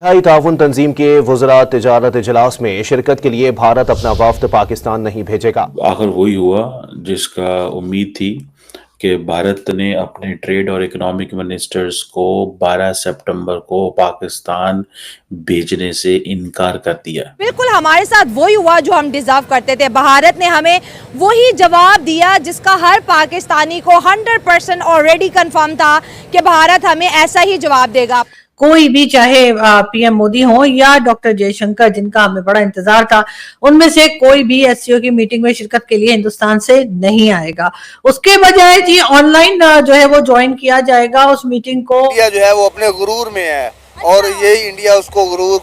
Shanghai ताउन तंजीम के वज़रा तिजारत इजलास में शिरकत के लिए भारत अपना वफ्द पाकिस्तान नहीं भेजेगा। आखिर वही हुआ जिसका उम्मीद थी कि भारत ने अपने ट्रेड और इकोनॉमिक मिनिस्टर्स को 12 सितंबर को पाकिस्तान भेजने से इनकार कर दिया। बिल्कुल हमारे साथ वही हुआ जो हम डिजर्व करते थे। भारत ने हमें वही जवाब दिया जिसका हर पाकिस्तानी को 100% ऑलरेडी कंफर्म था कि भारत हमें ऐसा ही जवाब देगा। कोई भी, चाहे पीएम मोदी हो या डॉक्टर जयशंकर, जिनका हमें बड़ा इंतजार था, उनमें से कोई भी एससीओ की मीटिंग में शिरकत के लिए हिंदुस्तान से नहीं आएगा। उसके बजाय जी ऑनलाइन जो है वो ज्वाइन किया जाएगा उस मीटिंग को। इंडिया जो है वो अपने गुरूर में है और यही इंडिया उसको गुरूर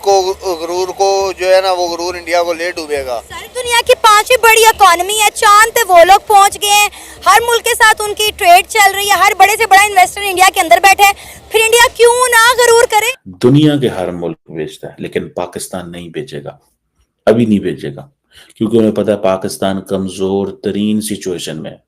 को जो है ना, वो गुरूर इंडिया को ले डूबेगा। सारी दुनिया की 5वीं बड़ी इकोनॉमी है, चांद पे वो लोग पहुंच गए हैं, हर मुल्क के साथ उनकी ट्रेड चल रही है, हर बड़े से बड़ा इन्वेस्टर इंडिया के अंदर बैठे है, फिर इंडिया क्यों ना गरूर करे। दुनिया के हर मुल्क बेचता है लेकिन पाकिस्तान नहीं बेचेगा, अभी नहीं बेचेगा, क्योंकि उन्हें पता है पाकिस्तान कमजोर तरीन सिचुएशन में है।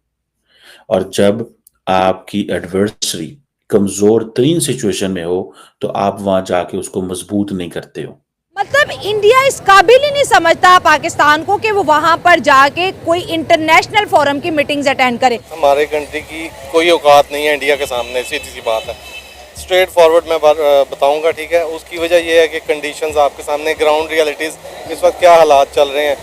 और जब आपकी एडवर्सरी कमजोर तरीन सिचुएशन में हो तो आप वहां जाके उसको मजबूत नहीं करते हो। मतलब इंडिया इस काबिल ही नहीं समझता पाकिस्तान को कि वो वहां पर जाके कोई इंटरनेशनल फोरम की मीटिंग्स अटेंड करे। हमारे कंट्री की कोई औकात नहीं है इंडिया के सामने, सीधी सी बात है। स्ट्रेट फॉरवर्ड मैं बताऊंगा, ठीक है। उसकी वजह यह है कि कंडीशंस आपके सामने, ग्राउंड रियलिटीज इस वक्त क्या हालात चल रहे हैं।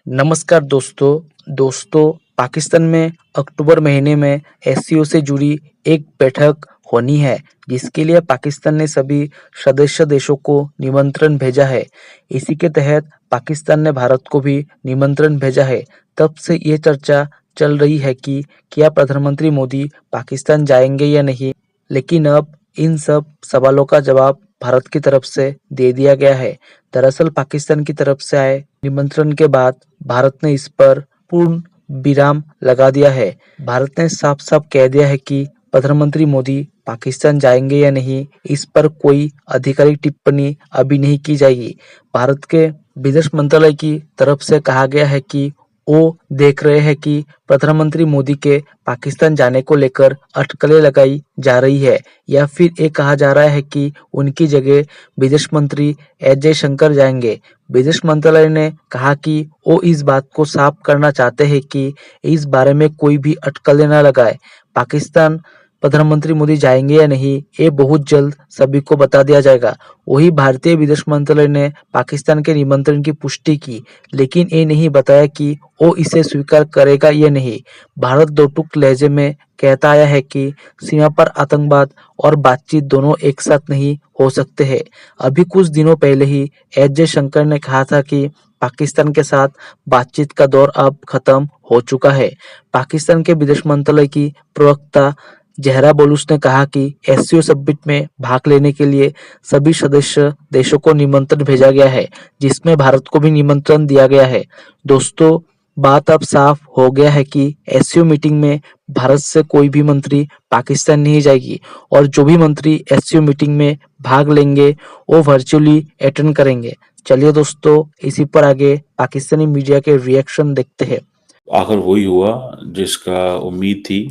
नमस्कार दोस्तों, पाकिस्तान में अक्टूबर महीने में एससीओ से जुड़ी एक बैठक होनी है, जिसके लिए पाकिस्तान ने सभी सदस्य देशों को निमंत्रण भेजा है। इसी के तहत पाकिस्तान ने भारत को भी निमंत्रण भेजा है। तब से ये चर्चा चल रही है कि क्या प्रधानमंत्री मोदी पाकिस्तान जाएंगे या नहीं, लेकिन अब इन सब सवालों का जवाब भारत की तरफ से दे दिया गया है। दरअसल पाकिस्तान की तरफ से आए निमंत्रण के बाद भारत ने इस पर पूर्ण विराम लगा दिया है। भारत ने साफ साफ कह दिया है कि प्रधानमंत्री मोदी पाकिस्तान जाएंगे या नहीं, इस पर कोई आधिकारिक टिप्पणी अभी नहीं की जाएगी। भारत के विदेश मंत्रालय की तरफ से कहा गया है कि वो देख रहे हैं कि प्रधानमंत्री मोदी के पाकिस्तान जाने को लेकर अटकलें लगाई जा रही है, या फिर ये कहा जा रहा है कि उनकी जगह विदेश मंत्री एस जयशंकर जाएंगे। विदेश मंत्रालय ने कहा कि वो इस बात को साफ करना चाहते हैं कि इस बारे में कोई भी अटकलें न लगाए। पाकिस्तान प्रधानमंत्री मोदी जाएंगे या नहीं, ये बहुत जल्द सभी को बता दिया जाएगा। वही भारतीय विदेश मंत्रालय ने पाकिस्तान के निमंत्रण की पुष्टि की, लेकिन ये नहीं बताया कि वो इसे स्वीकार करेगा या नहीं। भारत दो टूक लहजे में कहता आया है कि सीमा पर आतंकवाद और बातचीत दोनों एक साथ नहीं हो सकते हैं। अभी कुछ दिनों पहले ही एस जयशंकर ने कहा था कि पाकिस्तान के साथ बातचीत का दौर अब खत्म हो चुका है। पाकिस्तान के विदेश मंत्रालय की प्रवक्ता जहरा बलूच ने कहा कि एससीओ समिट में भाग लेने के लिए सभी सदस्य देशों को निमंत्रण भेजा गया है, जिसमें भारत को भी निमंत्रण दिया गया है। दोस्तों, बात अब साफ हो गया है कि एससीओ मीटिंग में भारत से कोई भी मंत्री पाकिस्तान नहीं जाएगी, और जो भी मंत्री एससीओ मीटिंग में भाग लेंगे वो वर्चुअली अटेंड करेंगे। चलिए दोस्तों, इसी पर आगे पाकिस्तानी मीडिया के रिएक्शन देखते हैं। आखिर वही हुआ जिसका उम्मीद थी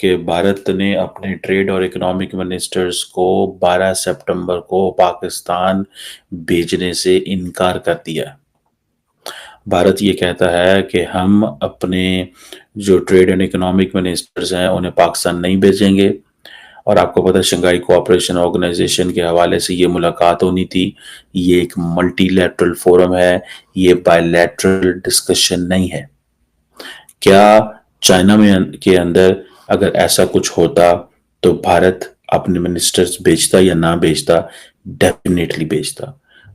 कि भारत ने अपने ट्रेड और इकोनॉमिक मिनिस्टर्स को 12 सितंबर को पाकिस्तान भेजने से इनकार कर दिया। भारत ये कहता है कि हम अपने जो ट्रेड एंड इकोनॉमिक मिनिस्टर्स हैं उन्हें पाकिस्तान नहीं भेजेंगे। और आपको पता है शंघाई कोऑपरेशन ऑर्गेनाइजेशन के हवाले से ये मुलाकात होनी थी। ये एक मल्टीलैटरल फोरम है, ये बायलैटरल डिस्कशन नहीं है। क्या चाइना में के अंदर अगर ऐसा कुछ होता तो भारत अपने मिनिस्टर्स भेजता या ना भेजता? डेफिनेटली भेजता।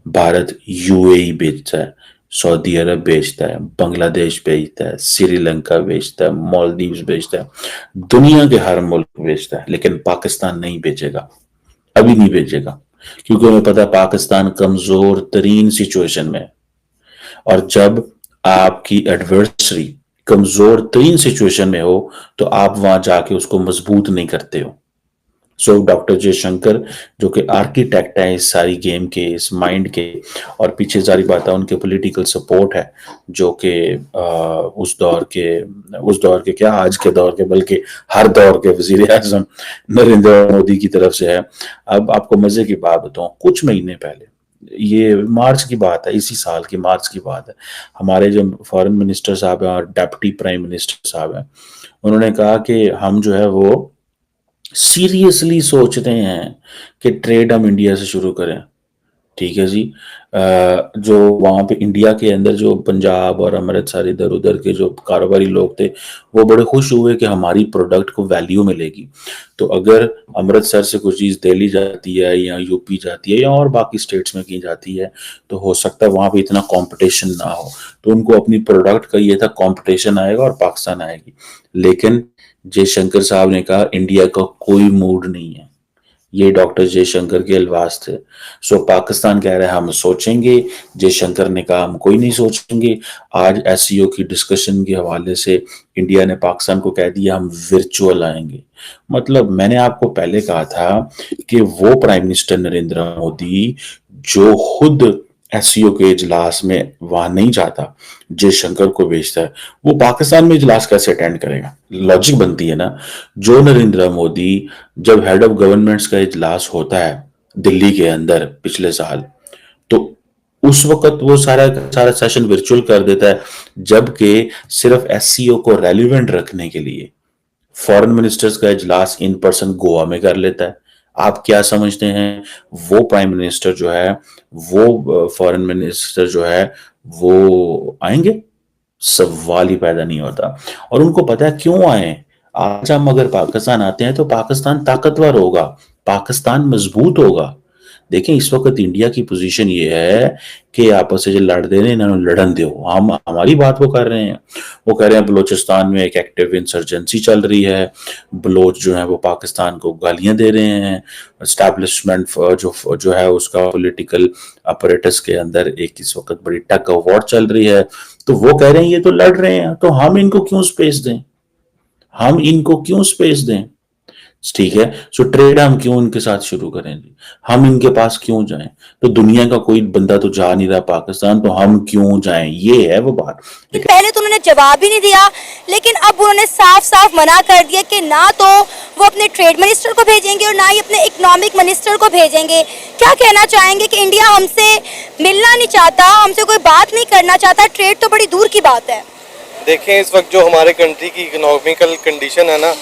भारत यूएई भेजता है, सऊदी अरब भेजता है, बांग्लादेश भेजता है, श्रीलंका भेजता है, मालदीव्स भेजता है, दुनिया के हर मुल्क भेजता है, लेकिन पाकिस्तान नहीं भेजेगा, अभी नहीं भेजेगा, क्योंकि उन्हें पता है पाकिस्तान कमजोर तरीन सिचुएशन में है। और जब आपकी एडवर्सरी कमजोर तरीन सिचुएशन में हो तो आप वहां जाके उसको मजबूत नहीं करते हो। सो डॉक्टर जयशंकर जो कि आर्किटेक्ट है इस सारी गेम के, इस माइंड के, और पीछे सारी बात है उनके पॉलिटिकल सपोर्ट है जो कि उस दौर के क्या आज के दौर के बल्कि हर दौर के वजीर आजम नरेंद्र मोदी की तरफ से है। अब आपको मजे की बात बताऊं, कुछ महीने पहले, ये मार्च की बात है, इसी साल की मार्च की बात है, हमारे जो फॉरेन मिनिस्टर साहब हैं और डेप्टी प्राइम मिनिस्टर साहब हैं, उन्होंने कहा कि हम जो है वो सीरियसली सोचते हैं कि ट्रेड हम इंडिया से शुरू करें। ठीक है जी। जो वहां पे इंडिया के अंदर जो पंजाब और अमृतसर इधर उधर के जो कारोबारी लोग थे वो बड़े खुश हुए कि हमारी प्रोडक्ट को वैल्यू मिलेगी। तो अगर अमृतसर से कुछ चीज़ दिल्ली जाती है या यूपी जाती है या और बाकी स्टेट्स में की जाती है तो हो सकता है वहां पे इतना कंपटीशन ना हो, तो उनको अपनी प्रोडक्ट का ये था कंपटीशन आएगा और पाकिस्तान आएगी। लेकिन जयशंकर साहब ने कहा इंडिया का कोई मूड नहीं है। ये डॉक्टर जयशंकर के अल्फाज थे। सो पाकिस्तान कह रहा है हम सोचेंगे, जयशंकर ने कहा हम कोई नहीं सोचेंगे। आज एससीओ की डिस्कशन के हवाले से इंडिया ने पाकिस्तान को कह दिया हम वर्चुअल आएंगे। मतलब मैंने आपको पहले कहा था कि वो प्राइम मिनिस्टर नरेंद्र मोदी जो खुद एससीओ के इजलास में वहां नहीं जाता, जयशंकर को भेजता है, वो पाकिस्तान में इजलास कैसे अटेंड करेगा? लॉजिक बनती है ना। जो नरेंद्र मोदी जब हेड ऑफ गवर्नमेंट्स का इजलास होता है दिल्ली के अंदर पिछले साल, तो उस वक्त वो सारा सेशन वर्चुअल कर देता है, जबकि सिर्फ एससीओ को रेलिवेंट रखने के लिए फॉरेन मिनिस्टर्स का इजलास इन पर्सन गोवा में कर लेता है। आप क्या समझते हैं वो प्राइम मिनिस्टर जो है, वो फॉरेन मिनिस्टर जो है वो आएंगे? सवाल ही पैदा नहीं होता। और उनको पता है क्यों आए। आज हम अगर पाकिस्तान आते हैं तो पाकिस्तान ताकतवर होगा, पाकिस्तान मजबूत होगा। देखें इस वक्त इंडिया की पोजीशन ये है कि आपस से जो लड़ दे रहे हैं इन्होंने लड़न दो, हम हमारी बात वो कर रहे हैं। वो कह रहे हैं बलूचिस्तान में एक एक्टिव इंसर्जेंसी चल रही है, बलोच जो है वो पाकिस्तान को गालियां दे रहे हैं, एस्टैब्लिशमेंट जो है उसका पॉलिटिकल अपरेटस के अंदर एक इस वक्त बड़ी टग ऑफ वॉर चल रही है। तो वो कह रहे हैं ये तो लड़ रहे हैं, तो हम इनको क्यों स्पेस दें? ठीक है। सो ट्रेड हम क्यों इनके साथ शुरू करें? हम इनके पास क्यों जाएं? तो दुनिया का कोई बंदा तो जा नहीं रहा पाकिस्तान, तो हम क्यों जाएं? ये है वो बात। पहले तो उन्होंने जवाब ही नहीं दिया, लेकिन अब उन्होंने साफ साफ मना कर दिया कि ना तो वो अपने ट्रेड मिनिस्टर को भेजेंगे और ना ही अपने इकोनॉमिक मिनिस्टर को भेजेंगे। क्या कहना चाहेंगे कि इंडिया हमसे मिलना नहीं चाहता, हमसे कोई बात नहीं करना चाहता, ट्रेड तो बड़ी दूर की बात है। देखें इस वक्त जो हमारे कंट्री की इकोनॉमिकल कंडीशन है ना,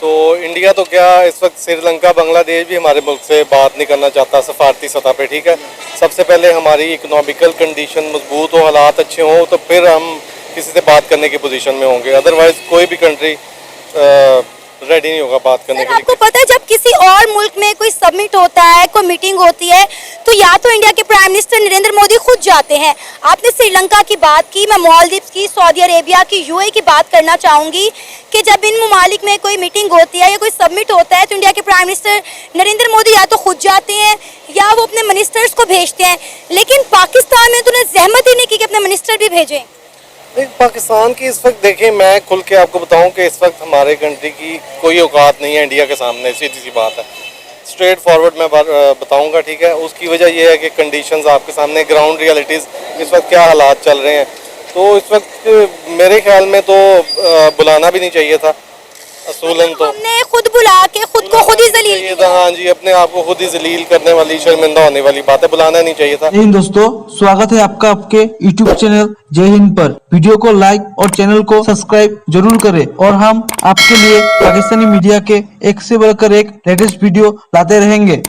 तो इंडिया तो क्या इस वक्त श्रीलंका बांग्लादेश भी हमारे मुल्क से बात नहीं करना चाहता सफारती सतह पे। ठीक है, सबसे पहले हमारी इकोनॉमिकल कंडीशन मजबूत हो, हालात अच्छे हों, तो फिर हम किसी से बात करने की पोजीशन में होंगे। अदरवाइज कोई भी कंट्री रेडी नहीं होगा बात करने के लिए। आपको पता है जब किसी और मुल्क में कोई सबमिट होता है, कोई मीटिंग होती है, तो या तो इंडिया के प्राइम मिनिस्टर नरेंद्र मोदी खुद जाते हैं। आपने श्रीलंका की बात की, मैं मालदीव्स की, सऊदी अरेबिया की, यूएई की बात करना चाहूंगी कि जब इन ममालिक में कोई मीटिंग होती है या कोई सबमिट होता है तो इंडिया के प्राइम मिनिस्टर नरेंद्र मोदी या तो खुद जाते हैं या वो अपने मिनिस्टर्स को भेजते हैं। लेकिन पाकिस्तान में तो उन्हें जहमत ही नहीं की कि अपने मिनिस्टर भी भेजें। पाकिस्तान की इस वक्त देखें, मैं खुल के आपको बताऊं कि इस वक्त हमारे कंट्री की कोई औकात नहीं है इंडिया के सामने, सीधी सी बात है। स्ट्रेट फॉरवर्ड मैं बताऊंगा। ठीक है, उसकी वजह यह है कि कंडीशंस आपके सामने, ग्राउंड रियलिटीज़ इस वक्त क्या हालात चल रहे हैं। तो इस वक्त मेरे ख्याल में तो बुलाना भी नहीं चाहिए था असूलन। तो हमने खुद बुला के खुद को खुद ही जलील किया। हाँ जी, अपने आप को खुद ही जलील करने वाली, शर्मिंदा होने वाली बात है, बुलाना नहीं चाहिए था। जय हिंद दोस्तों, स्वागत है आपका आपके YouTube चैनल जय हिंद पर। वीडियो को लाइक और चैनल को सब्सक्राइब जरूर करें और हम आपके लिए पाकिस्तानी मीडिया के एक से बढ़कर एक लेटेस्ट वीडियो लाते रहेंगे।